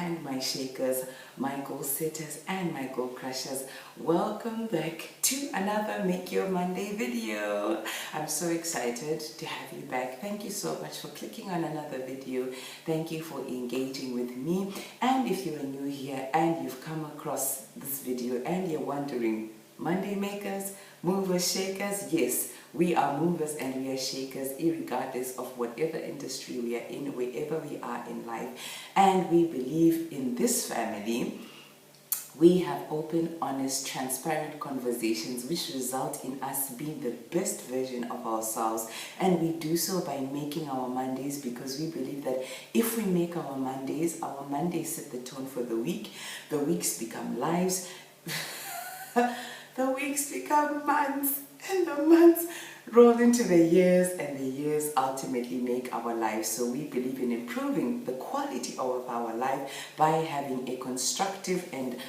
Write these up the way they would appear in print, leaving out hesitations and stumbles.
and my shakers, my goal setters and my goal crushers. Welcome back to another Make Your Monday video. I'm so excited to have you back. Thank you so much for clicking on another video. Thank you for engaging with me. And if you are new here and you've come across this video and you're wondering, Monday makers, movers, shakers, yes, we are movers and we are shakers irregardless of whatever industry we are in, wherever we are in life. And we believe in this family. We have open, honest, transparent conversations which result in us being the best version of ourselves. And we do so by making our Mondays, because we believe that if we make our Mondays set the tone for the week. The weeks become lives. The weeks become months, and the months roll into the years, and the years ultimately make our lives. So we believe in improving the quality of our life by having a constructive and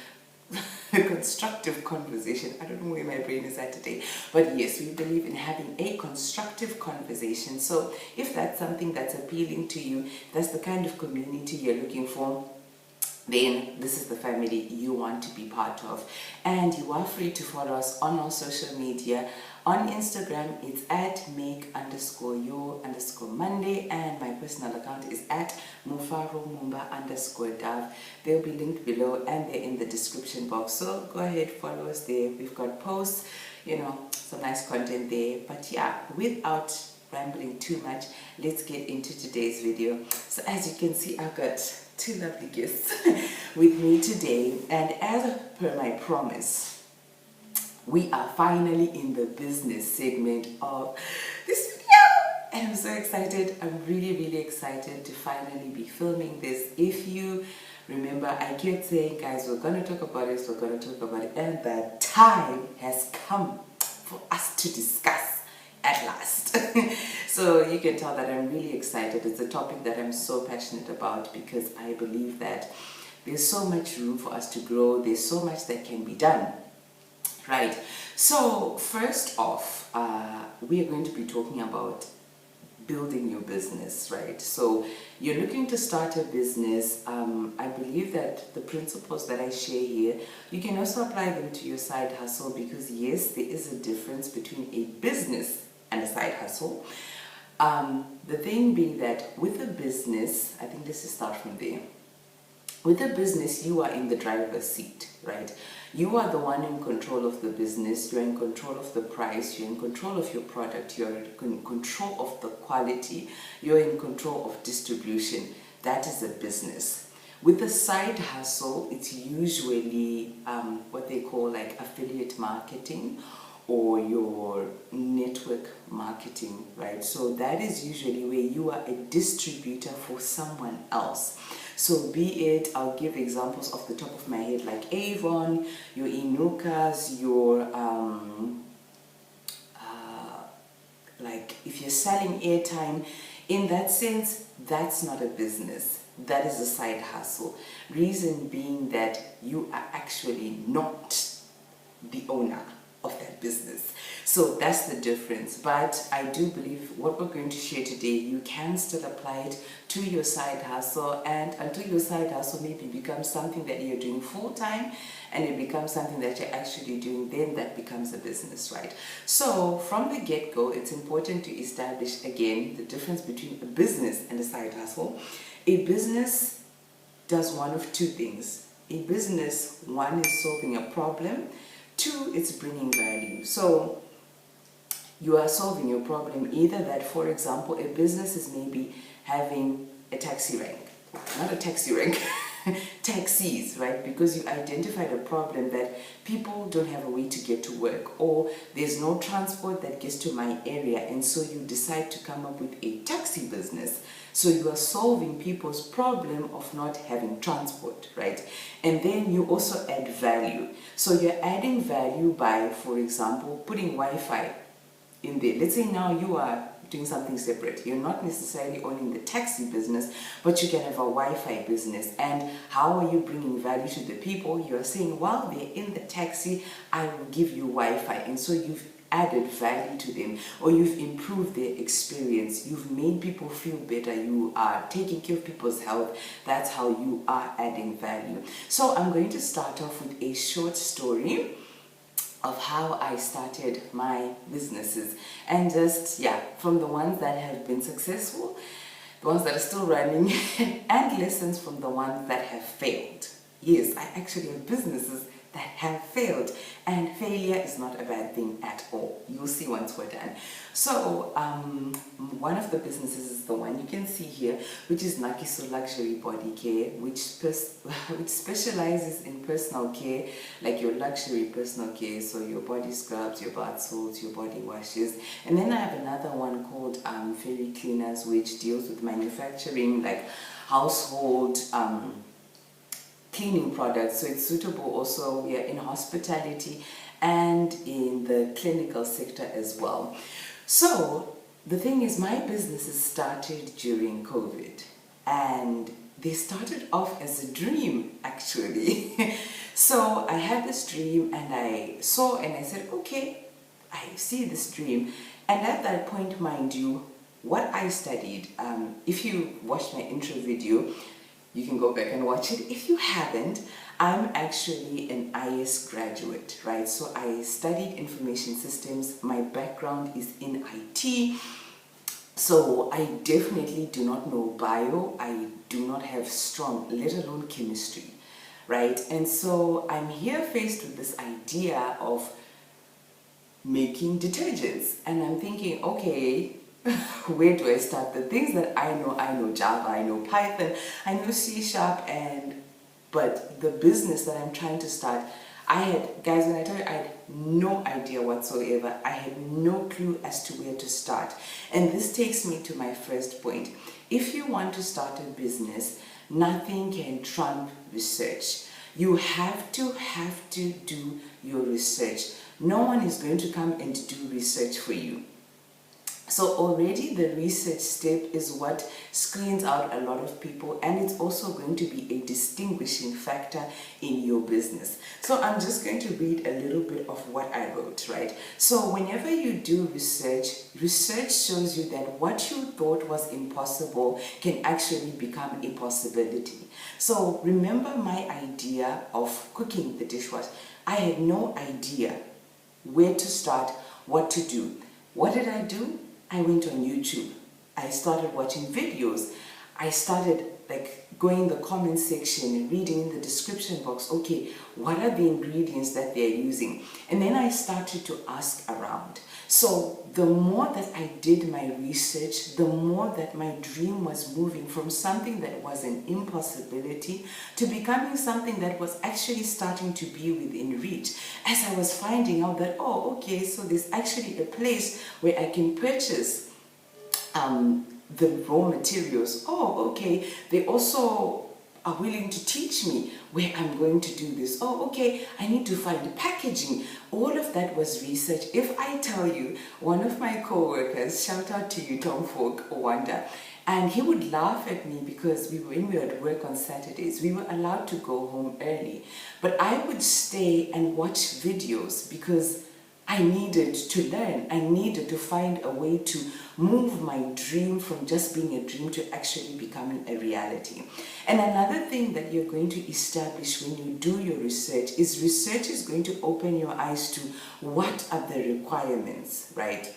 a constructive conversation. I don't know where my brain is at today, but yes, we believe in having a constructive conversation. So if that's something that's appealing to you, that's the kind of community you're looking for, then this is the family you want to be part of. And you are free to follow us on our social media. On Instagram, it's at make_your_Monday, and my personal account is at mufaromumba_dav. They'll be linked below and they're in the description box. So go ahead, follow us there. We've got posts, some nice content there. But yeah, without rambling too much, let's get into today's video. So as you can see, I've got two lovely guests with me today, and as per my promise, we are finally in the business segment of this video, and I'm so excited. I'm really excited to finally be filming this. If you remember, I kept saying, guys, we're going to talk about it, and the time has come for us to discuss at last. So you can tell that I'm really excited. It's a topic that I'm so passionate about, because I believe that there's so much room for us to grow. There's so much that can be done, right? So first off, we are going to be talking about building your business, right? So you're looking to start a business. I believe that the principles that I share here, you can also apply them to your side hustle, because yes, there is a difference between a business and a side hustle. The thing being that with a business, I think let's just start from there. With a business, you are in the driver's seat, right? You are the one in control of the business. You're in control of the price. You're in control of your product. You're in control of the quality. You're in control of distribution. That is a business. With a side hustle, it's usually what they call like affiliate marketing, or your network marketing, right? So that is usually where you are a distributor for someone else. So be it, I'll give examples off the top of my head, like Avon, your Inukas, your, like if you're selling airtime, in that sense, that's not a business. That is a side hustle. Reason being that you are actually not the owner of that business. So that's the difference. But I do believe what we're going to share today, you can still apply it to your side hustle, and until your side hustle maybe becomes something that you're doing full time, and it becomes something that you're actually doing, then that becomes a business, right? So from the get-go, it's important to establish again the difference between a business and a side hustle. A business does one of two things. A business, one, is solving a problem. Two, it's bringing value. So you are solving your problem, either that, for example, a business is maybe having a taxi rank, not a taxi rank, taxis, right? Because you identified a problem that people don't have a way to get to work, or there's no transport that gets to my area, and so you decide to come up with a taxi business. So you are solving people's problem of not having transport, right? And then you also add value. So you're adding value by, for example, putting Wi-Fi in there. Let's say now you are doing something separate. You're not necessarily owning the taxi business, but you can have a Wi-Fi business. And how are you bringing value to the people? You're saying, while they're in the taxi, I will give you Wi-Fi. And so you've added value to them, or you've improved their experience, you've made people feel better, you are taking care of people's health, that's how you are adding value. So I'm going to start off with a short story of how I started my businesses, and just, yeah, from the ones that have been successful, the ones that are still running, and lessons from the ones that have failed. Yes, I actually have businesses that have failed, and failure is not a bad thing at all. You'll see once we're done. So one of the businesses is the one you can see here, which is Nakiso Luxury Body Care, which specializes in personal care, like your luxury personal care, so your body scrubs, your bath salts, your body washes. And then I have another one called Fairy Cleaners, which deals with manufacturing like household cleaning products, so it's suitable also in hospitality and in the clinical sector as well. So the thing is, my businesses started during COVID, and they started off as a dream actually. So I had this dream, and I saw and I said, okay, I see this dream. And at that point, mind you, what I studied, if you watched my intro video, you can go back and watch it. If you haven't, I'm actually an IS graduate, right? So I studied information systems. My background is in IT. So I definitely do not know bio. I do not have strong, let alone chemistry, right? And so I'm here faced with this idea of making detergents. And I'm thinking, okay, where do I start? The things that I know Java, I know Python, I know C#, but the business that I'm trying to start, guys, when I tell you, I had no idea whatsoever. I had no clue as to where to start. And this takes me to my first point. If you want to start a business, nothing can trump research. You have to do your research. No one is going to come and do research for you. So already the research step is what screens out a lot of people, and it's also going to be a distinguishing factor in your business. So I'm just going to read a little bit of what I wrote, right? So whenever you do research shows you that what you thought was impossible can actually become a possibility. So remember my idea of cooking the dishwasher. I had no idea where to start, what to do. What did I do? I went on YouTube. I started watching videos. I started going in the comment section and reading in the description box, okay, what are the ingredients that they're using? And then I started to ask around. So the more that I did my research, the more that my dream was moving from something that was an impossibility to becoming something that was actually starting to be within reach. As I was finding out that, oh, okay, so there's actually a place where I can purchase the raw materials. Oh, okay, they also are willing to teach me where I'm going to do this. Oh, okay, I need to find packaging. All of that was research. If I tell you, one of my co-workers, shout out to you, Tom Folk Wanda, and he would laugh at me because when we were at work on Saturdays, we were allowed to go home early. But I would stay and watch videos because I needed to learn. I needed to find a way to move my dream from just being a dream to actually becoming a reality. And another thing that you're going to establish when you do your research is going to open your eyes to what are the requirements, right?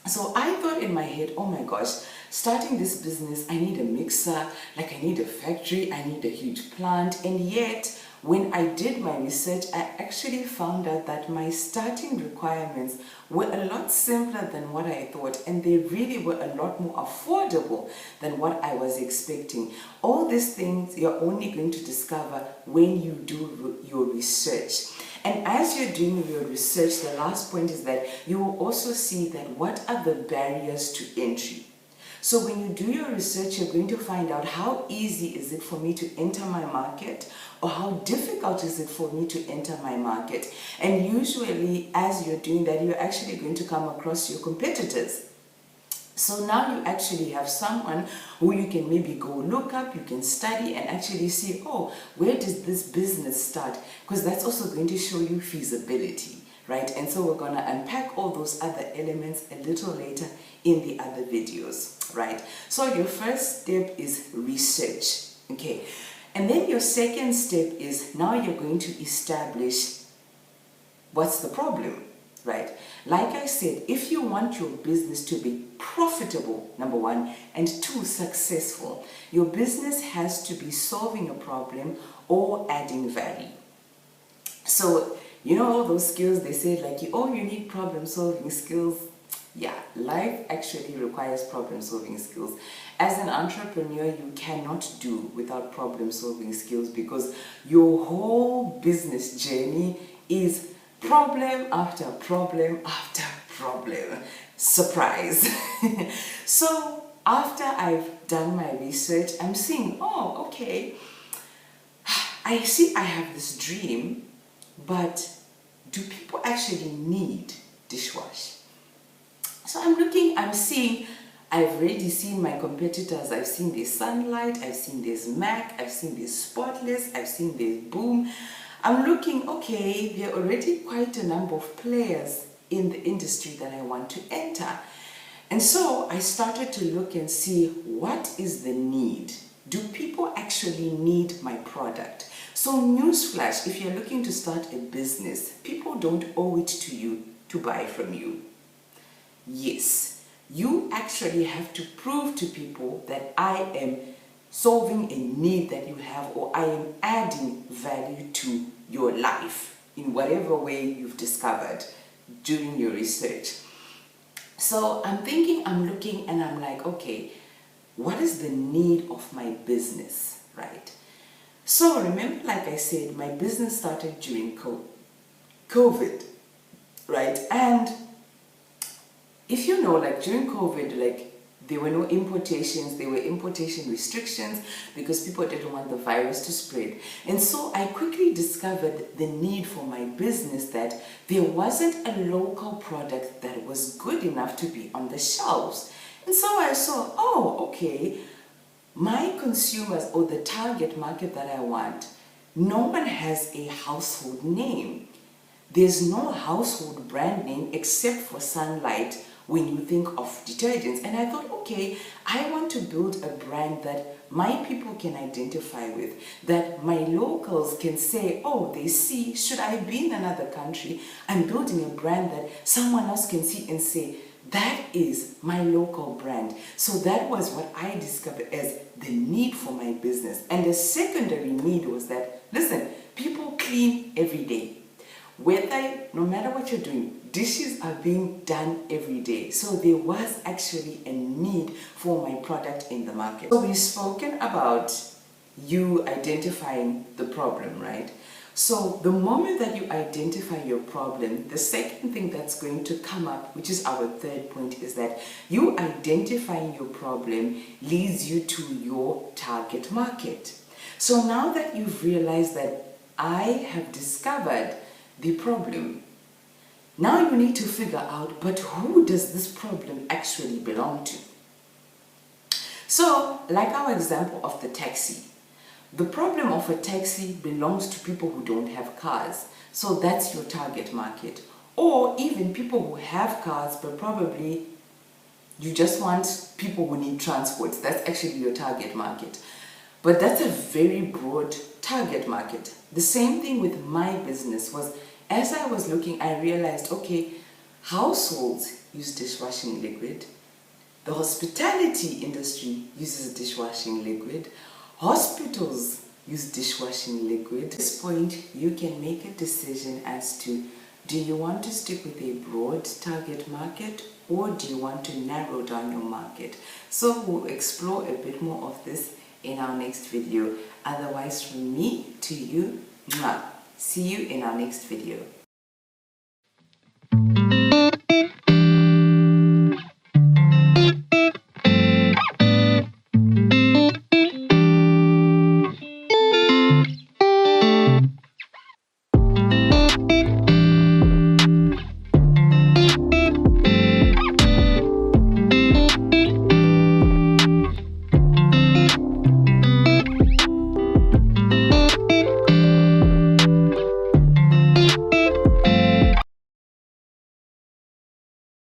So I thought in my head, oh my gosh, starting this business, I need a mixer, I need a factory, I need a huge plant, and yet when I did my research, I actually found out that my starting requirements were a lot simpler than what I thought, and they really were a lot more affordable than what I was expecting. All these things you're only going to discover when you do your research. And as you're doing your research, the last point is that you will also see that what are the barriers to entry. So when you do your research, you're going to find out how easy is it for me to enter my market, or how difficult is it for me to enter my market. And usually as you're doing that, you're actually going to come across your competitors. So now you actually have someone who you can maybe go look up, you can study and actually see, oh, where does this business start? Because that's also going to show you feasibility, right? And so we're gonna unpack all those other elements a little later in the other videos, right? So your first step is research, okay? And then your second step is now you're going to establish what's the problem, right? Like I said, if you want your business to be profitable, number one, and two, successful, your business has to be solving a problem or adding value. So, you know all those skills they say, like, you need problem solving skills. Yeah, life actually requires problem solving skills. As an entrepreneur, you cannot do without problem solving skills, because your whole business journey is problem after problem after problem. Surprise. So after I've done my research, I'm seeing, oh, okay, I see I have this dream, but do people actually need dishwash? So I'm looking, I'm seeing, I've already seen my competitors. I've seen this Sunlight, I've seen this Mac, I've seen this Spotless, I've seen this Boom. I'm looking, okay, there are already quite a number of players in the industry that I want to enter. And so I started to look and see, what is the need? Do people actually need my product? So newsflash, if you're looking to start a business, people don't owe it to you to buy from you. Yes, you actually have to prove to people that I am solving a need that you have, or I am adding value to your life in whatever way you've discovered during your research. So I'm thinking, I'm looking, and I'm like, okay, what is the need of my business, right? So remember, like I said, my business started during COVID, right? And if you know, like during COVID, like there were no importations, there were importation restrictions because people didn't want the virus to spread. And so I quickly discovered the need for my business, that there wasn't a local product that was good enough to be on the shelves. And so I saw, oh, okay, my consumers, or the target market that I want, no one has a household name. There's no household brand name except for Sunlight when you think of detergents. And I thought, okay, I want to build a brand that my people can identify with, that my locals can say, oh, they see, should I be in another country, I'm building a brand that someone else can see and say, that is my local brand. So that was what I discovered as the need for my business. And the secondary need was that, listen, people clean every day. No matter what you're doing, dishes are being done every day. So there was actually a need for my product in the market. So we've spoken about you identifying the problem, right? So the moment that you identify your problem, the second thing that's going to come up, which is our third point, is that you identifying your problem leads you to your target market. So now that you've realized that I have discovered the problem, now you need to figure out, but who does this problem actually belong to? So, like our example of the taxi, the problem of a taxi belongs to people who don't have cars. So that's your target market. Or even people who have cars, but probably you just want people who need transport. That's actually your target market. But that's a very broad target market. The same thing with my business was, as I was looking, I realized, okay, households use dishwashing liquid. The hospitality industry uses dishwashing liquid. Hospitals use dishwashing liquid. At this point, you can make a decision as to, do you want to stick with a broad target market, or do you want to narrow down your market? So we'll explore a bit more of this in our next video. Otherwise, from me to you, see you in our next video.